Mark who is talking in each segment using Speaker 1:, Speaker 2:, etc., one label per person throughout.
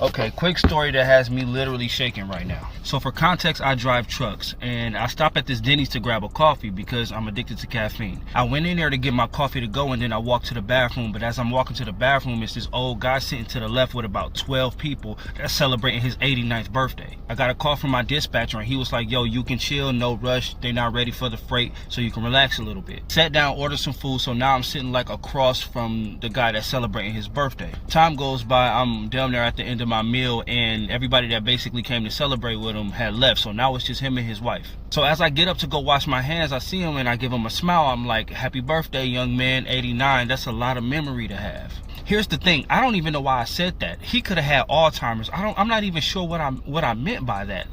Speaker 1: Okay, quick story that has me literally shaking right now. So for context, I drive trucks and I stop at this Denny's to grab a coffee because I'm addicted to caffeine. I went in there to get my coffee to go and then I walked to the bathroom, but as I'm walking to the bathroom, it's this old guy sitting to the left with about 12 people that's celebrating his 89th birthday. I got a call from my dispatcher and he was like, yo, you can chill, no rush, they're not ready for the freight, so you can relax a little bit. Sat down, ordered some food, so now I'm sitting like across from the guy that's celebrating his birthday. Time goes by, I'm down there at the end of my meal and everybody that basically came to celebrate with him had left, so now it's just him and his wife. So as I get up to go wash my hands, I see him and I give him a smile. I'm like, happy birthday, young man, 89. That's a lot of memory to have. Here's the thing, I don't even know why I said that. He could have had Alzheimer's. I'm not even sure what I meant by that.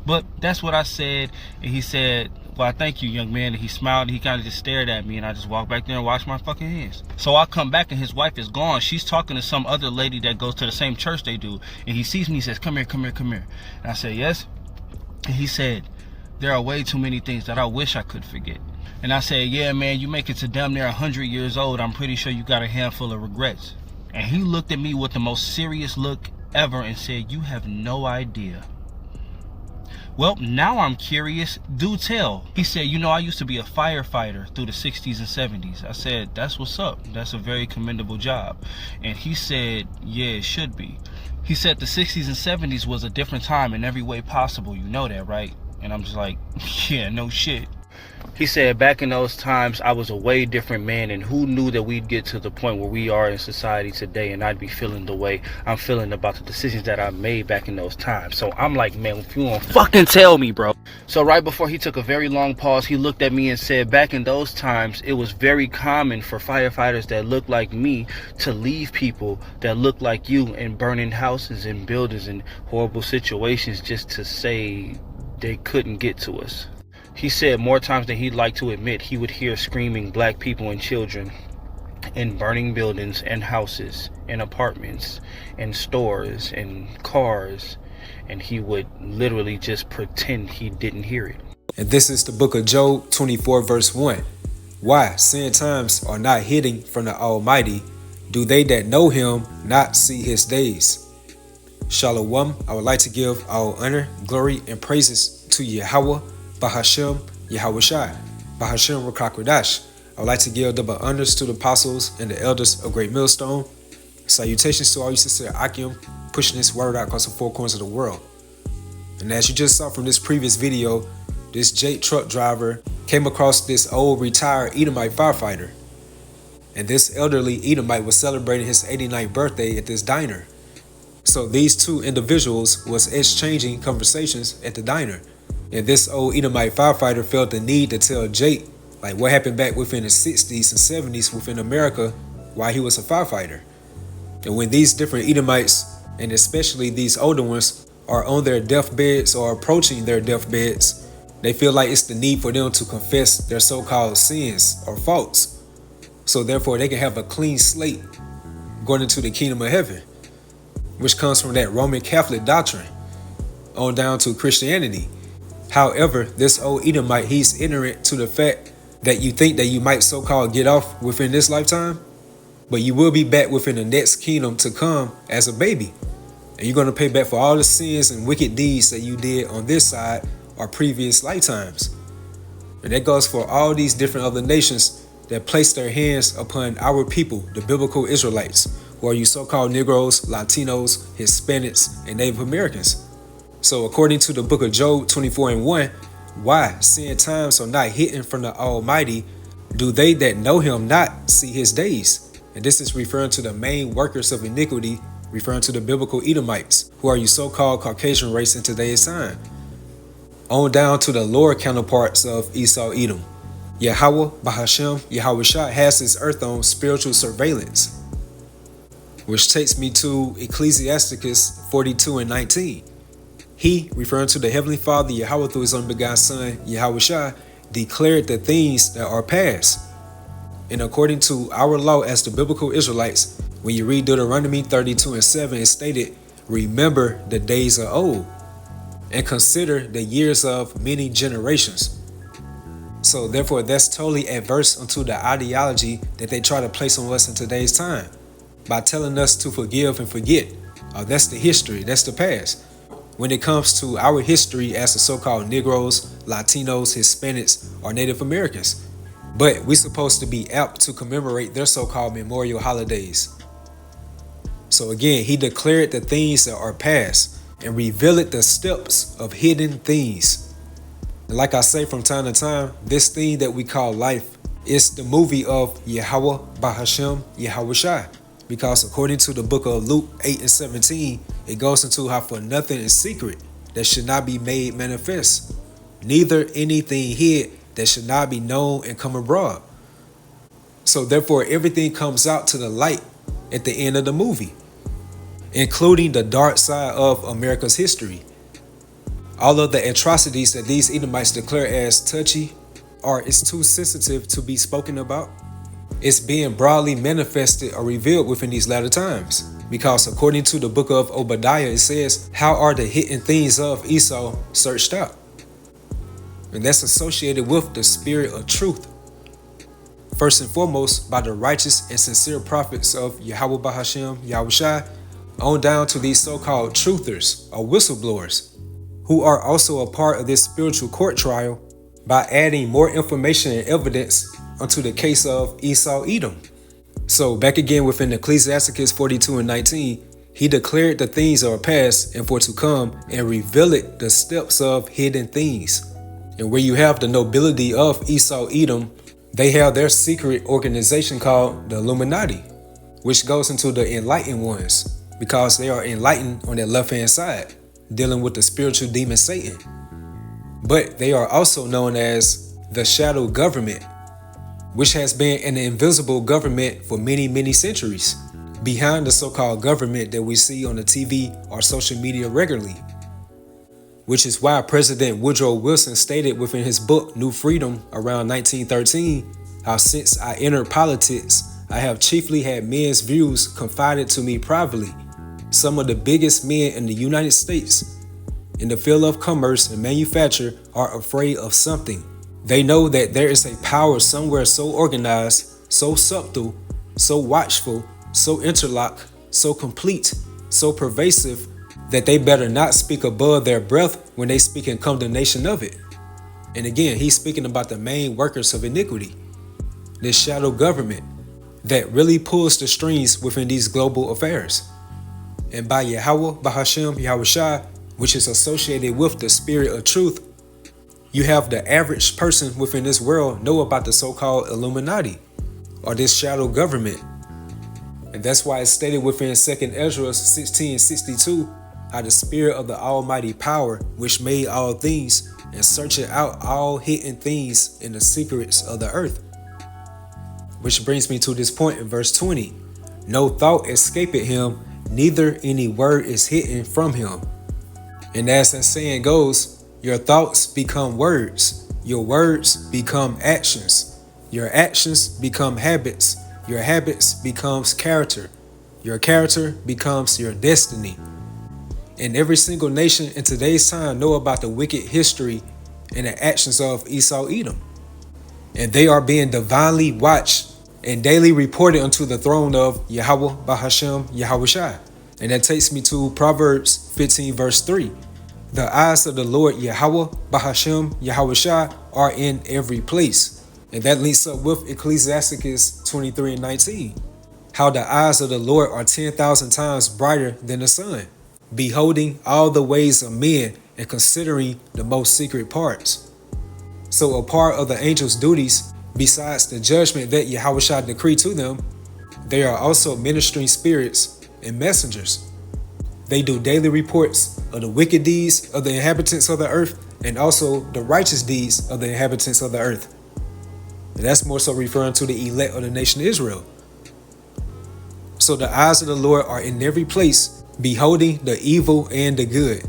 Speaker 1: But that's what I said. And he said, well, thank you, young man. And he smiled and he kind of just stared at me and I just walked back there and washed my fucking hands. So I come back and his wife is gone. She's talking to some other lady that goes to the same church they do. And he sees me, he says, come here, come here, come here. And I said, yes. And he said, there are way too many things that I wish I could forget. And I said, yeah, man, you make it to damn near 100 years old. I'm pretty sure you got a handful of regrets. And he looked at me with the most serious look ever and said, you have no idea. Well, now I'm curious. Do tell. He said, you know, I used to be a firefighter through the 60s and 70s. I said, that's what's up. That's a very commendable job. And he said, yeah, it should be. He said the 60s and 70s was a different time in every way possible. You know that, right? And I'm just like, yeah, no shit. He said, back in those times, I was a way different man, and who knew that we'd get to the point where we are in society today and I'd be feeling the way I'm feeling about the decisions that I made back in those times. So I'm like, man, if you won't fucking tell me, bro. So right before he took a very long pause, he looked at me and said, back in those times, it was very common for firefighters that looked like me to leave people that looked like you and burning houses and buildings and horrible situations just to say they couldn't get to us. He said more times than he'd like to admit, he would hear screaming black people and children in burning buildings and houses and apartments and stores and cars, and he would literally just pretend he didn't hear it.
Speaker 2: And this is the book of Job 24 verse 1. Why sin times are not hidden from the Almighty? Do they that know him not see his days? Shalom. I would like to give all honor, glory, and praises to Yahweh, Bahashem, Yahushai, Bahashem Rakakwadash. I would like to give double honors to the apostles and the elders of Great Millstone. Salutations to all you sincere Akim, pushing this word out across the four corners of the world. And as you just saw from this previous video, this Jake truck driver came across this old retired Edomite firefighter. And this elderly Edomite was celebrating his 89th birthday at this diner. So these two individuals was exchanging conversations at the diner. And this old Edomite firefighter felt the need to tell Jake like what happened back within the 60s and 70s within America while he was a firefighter. And when these different Edomites, and especially these older ones, are on their deathbeds or approaching their deathbeds, they feel like it's the need for them to confess their so-called sins or faults. So therefore they can have a clean slate going into the kingdom of heaven, which comes from that Roman Catholic doctrine on down to Christianity. However, this old Edomite, he's ignorant to the fact that you think that you might so-called get off within this lifetime, but you will be back within the next kingdom to come as a baby. And you're going to pay back for all the sins and wicked deeds that you did on this side or previous lifetimes. And that goes for all these different other nations that place their hands upon our people, the biblical Israelites, who are you so-called Negroes, Latinos, Hispanics, and Native Americans. So according to the book of Job 24 and 1, why sin times are not hidden from the Almighty? Do they that know him not see his days? And this is referring to the main workers of iniquity, referring to the biblical Edomites, who are you so-called Caucasian race in today's time. On down to the lower counterparts of Esau Edom. Yahweh, Bahashem, Yahushua has his earth on spiritual surveillance, which takes me to Ecclesiasticus 42 and 19. He, referring to the Heavenly Father, Yahweh through his unbegotten Son, Yahushua, declared the things that are past. And according to our law as the biblical Israelites, when you read Deuteronomy 32 and 7, it's stated, remember the days of old, and consider the years of many generations. So therefore, that's totally adverse unto the ideology that they try to place on us in today's time by telling us to forgive and forget. That's the history, that's the past. When it comes to our history as the so-called Negroes, Latinos, Hispanics, or Native Americans. But we're supposed to be apt to commemorate their so-called memorial holidays. So again, he declared the things that are past and revealed the steps of hidden things. And like I say from time to time, this thing that we call life is the movie of Yahweh Bahashem Yahushai. Because according to the book of Luke 8:17, it goes into how for nothing is secret that should not be made manifest, neither anything hid that should not be known and come abroad. So therefore, everything comes out to the light at the end of the movie, including the dark side of America's history. All of the atrocities that these Edomites declare as touchy or it's too sensitive to be spoken about, it's being broadly manifested or revealed within these latter times. Because according to the book of Obadiah, it says, how are the hidden things of Esau searched out? And that's associated with the spirit of truth. First and foremost, by the righteous and sincere prophets of Yahweh Bahashem Yahushai, on down to these so-called truthers or whistleblowers, who are also a part of this spiritual court trial by adding more information and evidence onto the case of Esau Edom. So back again within Ecclesiasticus 42:19, he declared the things that are past and for to come and revealed the steps of hidden things. And where you have the nobility of Esau Edom, they have their secret organization called the Illuminati, which goes into the enlightened ones because they are enlightened on their left-hand side, dealing with the spiritual demon Satan. But they are also known as the shadow government, which has been an invisible government for many, many centuries, behind the so-called government that we see on the TV or social media regularly. Which is why President Woodrow Wilson stated within his book, New Freedom, around 1913, how since I entered politics, I have chiefly had men's views confided to me privately. Some of the biggest men in the United States in the field of commerce and manufacture are afraid of something. They know that there is a power somewhere so organized, so subtle, so watchful, so interlocked, so complete, so pervasive, that they better not speak above their breath when they speak in condemnation of it. And again, he's speaking about the main workers of iniquity, this shadow government that really pulls the strings within these global affairs. And by Yahweh Bahashem Yahushai, which is associated with the spirit of truth, you have the average person within this world know about the so-called Illuminati or this shadow government. And that's why it's stated within 2nd Ezra 16:62, how the spirit of the almighty power, which made all things and searching out all hidden things in the secrets of the earth. Which brings me to this point in verse 20. No thought escapeth him, neither any word is hidden from him. And as that saying goes, your thoughts become words, your words become actions, your actions become habits, your habits becomes character, your character becomes your destiny. And every single nation in today's time know about the wicked history and the actions of Esau Edom. And they are being divinely watched and daily reported unto the throne of Yahweh Bahashem Yahushai. And that takes me to Proverbs 15 verse 3. The eyes of the Lord Yahweh Bahashem Yahushai are in every place. And that links up with Ecclesiasticus 23:19. How the eyes of the Lord are 10,000 times brighter than the sun, beholding all the ways of men and considering the most secret parts. So a part of the angels' duties, besides the judgment that Yahushua decreed to them, they are also ministering spirits and messengers. They do daily reports of the wicked deeds of the inhabitants of the earth and also the righteous deeds of the inhabitants of the earth. And that's more so referring to the elect of the nation of Israel. So the eyes of the Lord are in every place, beholding the evil and the good.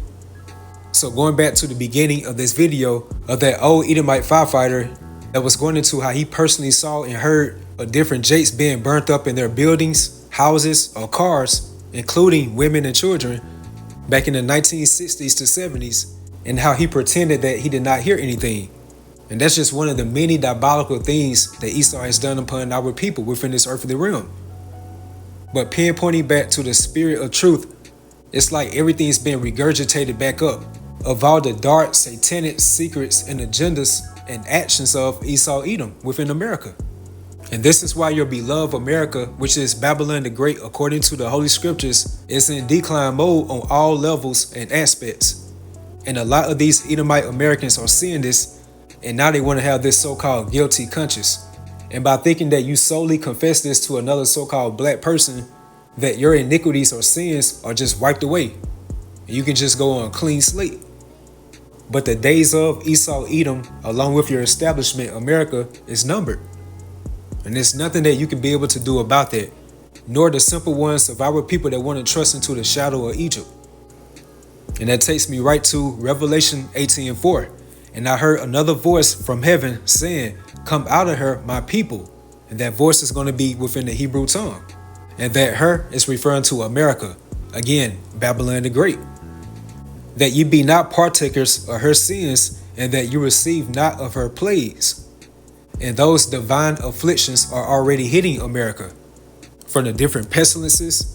Speaker 2: So going back to the beginning of this video of that old Edomite firefighter that was going into how he personally saw and heard of different jakes being burnt up in their buildings, houses, or cars, including women and children, back in the 1960s to 70s, and how he pretended that he did not hear anything. And that's just one of the many diabolical things that Esau has done upon our people within this earthly realm. But pinpointing back to the spirit of truth, It's like everything's been regurgitated back up of all the dark, satanic secrets and agendas and actions of Esau Edom within America. And this is why your beloved America, which is Babylon the Great according to the Holy Scriptures, is in decline mode on all levels and aspects. And a lot of these Edomite Americans are seeing this, and now they want to have this so-called guilty conscience. And by thinking that you solely confess this to another so-called black person, that your iniquities or sins are just wiped away, and you can just go on a clean slate. But the days of Esau Edom, along with your establishment, America, is numbered. And there's nothing that you can be able to do about that, nor the simple ones of our people that want to trust into the shadow of Egypt. And that takes me right to Revelation 18:4. And I heard another voice from heaven saying, "Come out of her, my people." And that voice is going to be within the Hebrew tongue. And that her is referring to America. Again, Babylon the Great. That ye be not partakers of her sins, and that you receive not of her plagues. And those divine afflictions are already hitting America. From the different pestilences,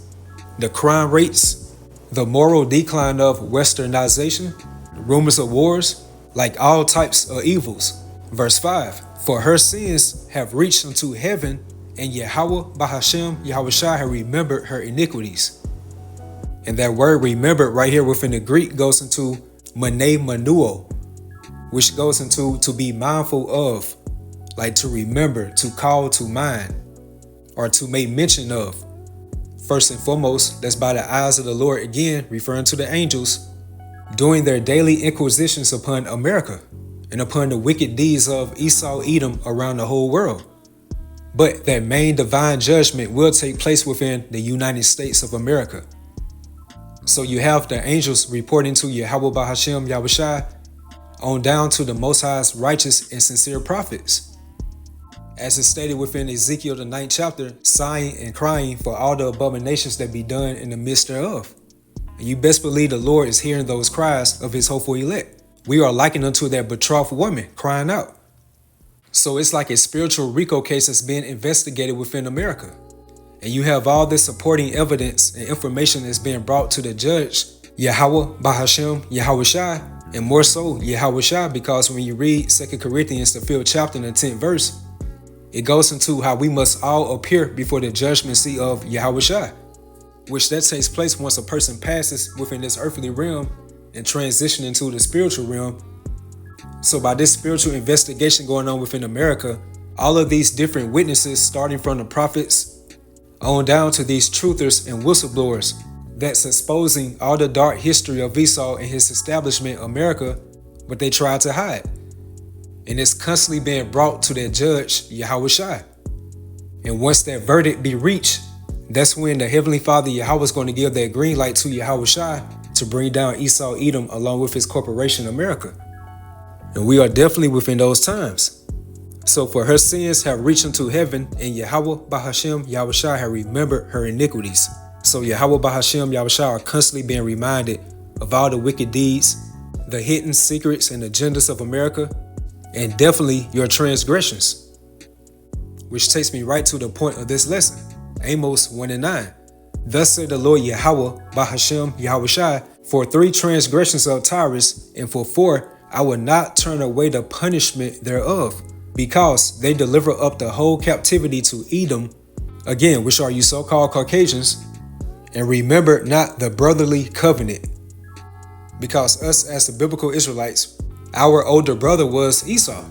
Speaker 2: the crime rates, the moral decline of westernization, rumors of wars, like all types of evils. Verse 5, for her sins have reached unto heaven, and Yahweh Bahashem Yahushua have remembered her iniquities. And that word remembered right here within the Greek goes into mene manuo, which goes into to be mindful of, like to remember, to call to mind, or to make mention of. First and foremost, that's by the eyes of the Lord, again referring to the angels, doing their daily inquisitions upon America and upon the wicked deeds of Esau Edom around the whole world. But that main divine judgment will take place within the United States of America. So you have the angels reporting to Yahweh Bahashem Yahushua on down to the Most High's righteous and sincere prophets. As is stated within Ezekiel the 9th chapter, sighing and crying for all the abominations that be done in the midst thereof. And you best believe the Lord is hearing those cries of his hopeful elect. We are likened unto that betrothed woman crying out. So it's like a spiritual RICO case that's being investigated within America. And you have all this supporting evidence and information that's being brought to the judge, Yahweh Bahashem Yahushua, and more so Yahushua, because when you read 2 Corinthians the 5th chapter and the 10th verse, it goes into how we must all appear before the judgment seat of Yahushua, which that takes place once a person passes within this earthly realm and transition into the spiritual realm. So by this spiritual investigation going on within America, all of these different witnesses, starting from the prophets on down to these truthers and whistleblowers, that's exposing all the dark history of Esau and his establishment, America, but they tried to hide. And it's constantly being brought to that judge, Yahushua. And once that verdict be reached, that's when the Heavenly Father Yahweh is going to give that green light to Yahushua to bring down Esau Edom along with his corporation, America. And we are definitely within those times. So for her sins have reached unto heaven, and Yahweh Bahashem Yahushua have remembered her iniquities. So Yahweh Bahashem Yahushua are constantly being reminded of all the wicked deeds, the hidden secrets and agendas of America, and definitely your transgressions. Which takes me right to the point of this lesson, Amos 1:9. Thus said the Lord Yahweh Bahashem Yahushua, for 3 transgressions of Tyrus, and for 4 I will not turn away the punishment thereof, because they deliver up the whole captivity to Edom, again, which are you so-called Caucasians, and remember not the brotherly covenant. Because us as the biblical Israelites, our older brother was Esau,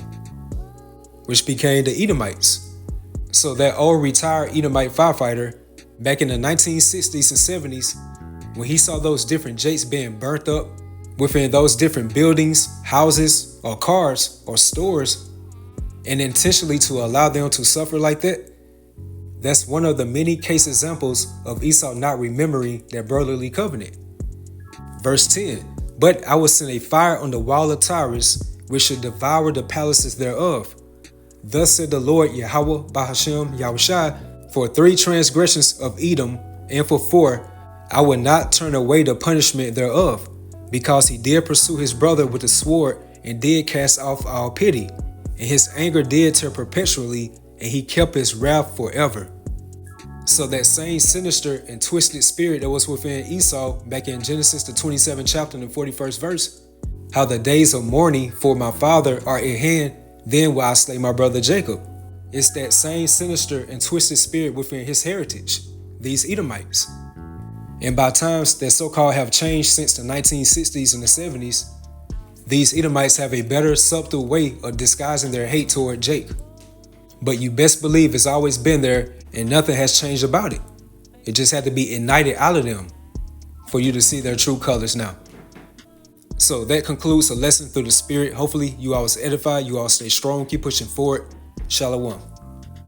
Speaker 2: which became the Edomites. So that old retired Edomite firefighter back in the 1960s and 70s, when he saw those different jakes being burnt up within those different buildings, houses, or cars, or stores, and intentionally to allow them to suffer like that, that's one of the many case examples of Esau not remembering that brotherly covenant. Verse 10, but I will send a fire on the wall of Tyrus, which should devour the palaces thereof. Thus said the Lord Yahweh Bahashem Yahushua, for 3 transgressions of Edom, and for 4 I will not turn away the punishment thereof, because he did pursue his brother with the sword, and did cast off all pity, and his anger did turn perpetually, and he kept his wrath forever. So that same sinister and twisted spirit that was within Esau back in Genesis the 27th chapter and the 41st verse, how the days of mourning for my father are at hand, then will I slay my brother Jacob. It's that same sinister and twisted spirit within his heritage, these Edomites. And by times that so-called have changed since the 1960s and the 70s, these Edomites have a better subtle way of disguising their hate toward Jake. But you best believe it's always been there and nothing has changed about it. It just had to be ignited out of them for you to see their true colors now. So that concludes a lesson through the spirit. Hopefully you all was edified, you all stay strong, keep pushing forward. Shalom.